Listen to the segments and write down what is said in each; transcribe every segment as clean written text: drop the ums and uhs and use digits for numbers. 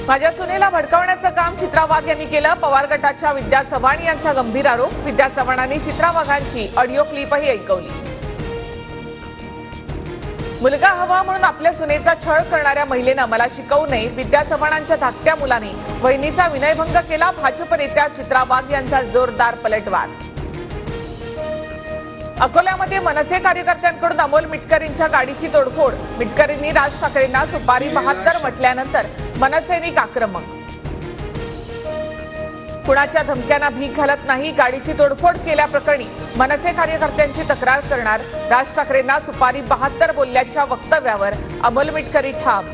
माझ्या सुनेला भडकवण्याचं काम चित्रा वाघ यांनी केलं। पवार गटाच्या विद्या चव्हाण यांचा गंभीर आरोप। विद्या चव्हाणांनी चित्रा वाघांची ऑडिओ क्लिपही ऐकवली। मुलगा हवा म्हणून आपल्या सुनेचा छळ करणाऱ्या महिलेनं मला शिकवू नये। विद्या चव्हाणांच्या धाकट्या मुलाने वहिनीचा विनयभंग केला। भाजप नेत्या चित्रा वाघ यांचा जोरदार पलटवार। अकोल्यामध्ये मनसे कार्यकर्त्यांकडून अमोल मिटकरींच्या गाडीची तोडफोड। मिटकरींनी राज ठाकरेंना सुपारी 72 म्हटल्यानंतर मनसेने आक्रमक। कुणाच्या धमक्यांना भीक घालत नाही, गाडीची तोडफोड केल्याप्रकरणी मनसे कार्यकर्त्यांची तक्रार करणार। राज ठाकरेंना सुपारी 72 बोलल्याच्या वक्तव्यावर अमोल मिटकरी ठाम।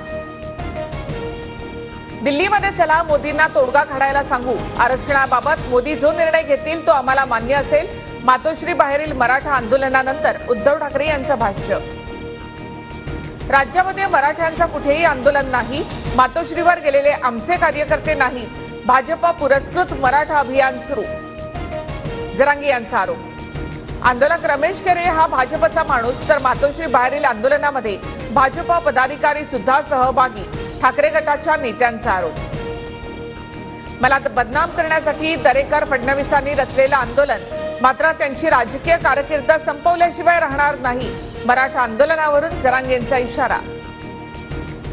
दिल्लीमध्ये चला मोदींना तोडगा काढायला सांगू। आरक्षणाबाबत मोदी जो निर्णय घेतील तो आम्हाला मान्य असेल। मातोश्री बाहेरील मराठा आंदोलनानंतर उद्धव ठाकरे यांचं भाष्य। राज्यामध्ये मराठ्यांचं कुठेही आंदोलन नाही, मातोश्रीवर गेलेले आमचे कार्यकर्ते नाही। भाजप पुरस्कृत मराठा अभियान सुरू, जरांगे यांचा आरोप। आंदोलक रमेश केरे हा भाजपचा माणूस, तर मातोश्री बाहेरील आंदोलनामध्ये भाजप पदाधिकारी सुद्धा सहभागी। ठाकरे गटाच्या नेत्यांचा आरोप। मला बदनाम करण्यासाठी दरेकर फडणवीसांनी रचलेलं आंदोलन, मात्र त्यांची राजकीय कारकीर्द संपवल्याशिवाय राहणार नाही। मराठा आंदोलनावरून जरांगेंचा इशारा।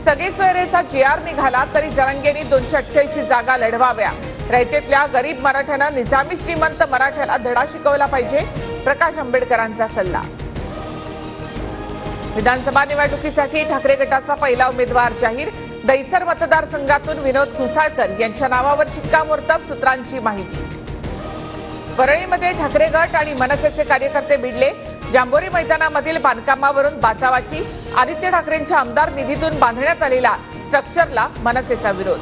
सगळे सोयरेचा जीआर निघाला तरी जरांगेंनी 288 जागा लढवाव्या। रयतेतल्या गरीब मराठ्यांना निजामी श्रीमंत मराठ्याला धडा शिकवला पाहिजे, प्रकाश आंबेडकरांचा सल्ला। विधानसभा निवडणुकीसाठी ठाकरे गटाचा पहिला उमेदवार जाहीर। दहिसर मतदारसंघातून विनोद घोसाळकर यांच्या नावावर शिक्कामोर्तब, सूत्रांची माहिती। वरळीमध्ये ठाकरे गट आणि मनसेचे कार्यकर्ते भिडले। जांभोरी मैदानामधील बांधकामावरून बाचावाची। आदित्य ठाकरेंच्या आमदार निधीतून बांधण्यात आलेल्या स्ट्रक्चरला मनसेचा विरोध।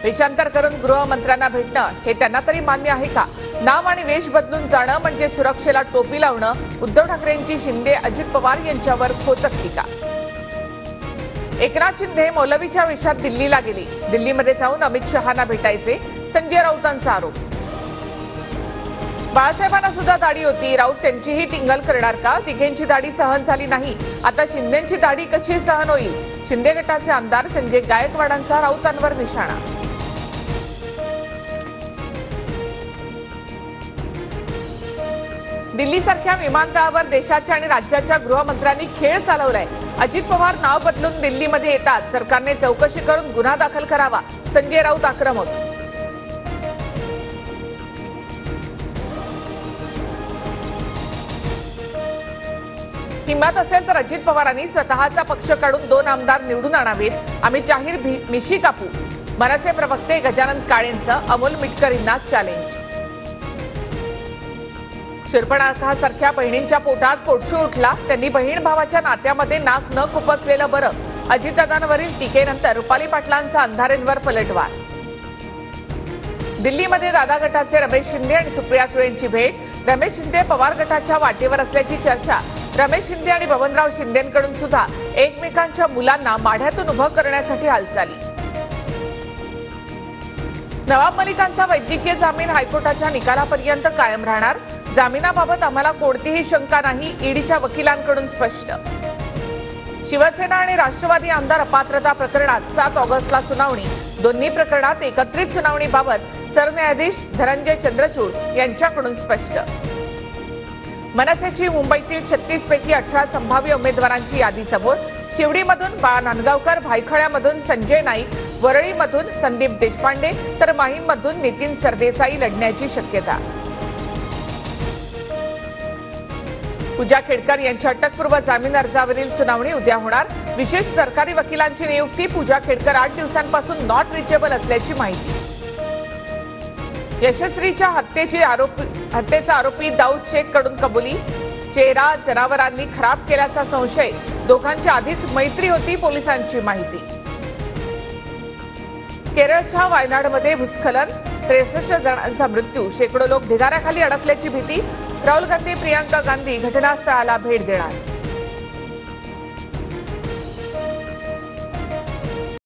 देशांतर करून गृहमंत्र्यांना भेटणं हे त्यांना तरी मान्य आहे का? नाव आणि वेश बदलून जाणं म्हणजे सुरक्षेला टोपी लावणं। उद्धव ठाकरेंची शिंदे अजित पवार यांच्यावर खोचक टीका। एकनाथ शिंदे मौलवीच्या वेशात दिल्लीला गेले। दिल्लीमध्ये जाऊन अमित शहांना भेटायचे, संजय राऊतांचा आरोप। बाळासाहेबांना सुद्धा दाढी होती, राऊत त्यांचीही टिंगल करणार का? तिघेंची दाढी सहन झाली नाही, आता शिंदेंची दाढी कशी सहन होईल? शिंदे गटाचे आमदार संजय गायकवाडांचा राऊतांवर निशाणा। दिल्लीसारख्या विमानतळावर देशाच्या आणि राज्याच्या गृहमंत्र्यांनी खेळ चालवलाय। अजित पवार नाव बदलून दिल्लीमध्ये येतात, सरकारने चौकशी करून गुन्हा दाखल करावा, संजय राऊत आक्रमक। हिंमत असेल तर अजित पवारांनी स्वतःचा पक्ष काढून 2 आमदार निवडून आणावेत, आम्ही जाहीर मिशी कापू। मनसे प्रवक्ते गजानन काळेंचं अमोल मिटकरींना चॅलेंज। शूर्पणखासारख्या बहिणींच्या पोटात पोटशूळ उठला, त्यांनी बहीण भावाच्या नात्यामध्ये नाक न खुपसलेलं बरं। अजितदादांवरील टीकेनंतर रुपाली पाटलांचा अंधारेंवर पलटवार। दिल्लीमध्ये दादा गटाचे रमेश शिंदे आणि सुप्रिया सुळेंची भेट। रमेश शिंदे पवार गटाच्या वाटेवर असल्याची चर्चा। रमेश शिंदे आणि बबनराव शिंदेंकडून सुद्धा एकमेकांच्या मुलांना माढ्यातून उभं करण्यासाठी हालचाली। नवाब मलिकांचा वैद्यकीय जामीन हायकोर्टाच्या निकालापर्यंत कायम राहणार। जामिनाबाबत आम्हाला कोणतीही शंका नाही, ईडीच्या वकिलांकडून स्पष्ट। शिवसेना आणि राष्ट्रवादी आमदार अपात्रता प्रकरणात 7 ऑगस्टला सुनावणी। दोन्ही प्रकरणात एकत्रित सुनावणीबाबत सरन्यायाधीश धनंजय चंद्रचूड यांच्याकडून स्पष्ट। मनसेची मुंबईतील 36 पैकी 18 संभाव्य उमेदवारांची यादी समोर। शिवडीमधून बाळा नांदगावकर, भायखळ्यामधून संजय नाईक, वरळीमधून संदीप देशपांडे तर माहीममधून नितीन सरदेसाई लढण्याची शक्यता। पूजा खेडकर यांच्या अटकपूर्व जामीन अर्जावरील सुनावणी उद्या होणार। विशेष सरकारी वकिलांची नियुक्ती। पूजा खेडकर 8 दिवसांपासून नॉट रिचेबल असल्याची माहिती। यशस्वीच्या हत्येचा आरोपी दाऊद शेख कडून कबुली। चेहरा जनावरांनी खराब केल्याचा संशय, दोघांची आधीच मैत्री होती, पोलिसांची माहिती। केरळच्या वायनाडमध्ये भूस्खलन, 63 जणांचा मृत्यू, शेकडो लोक ढिगाऱ्याखाली अडकल्याची भीती। राहुल गांधी, प्रियांका गांधी घटनास्थळाला भेट देणार।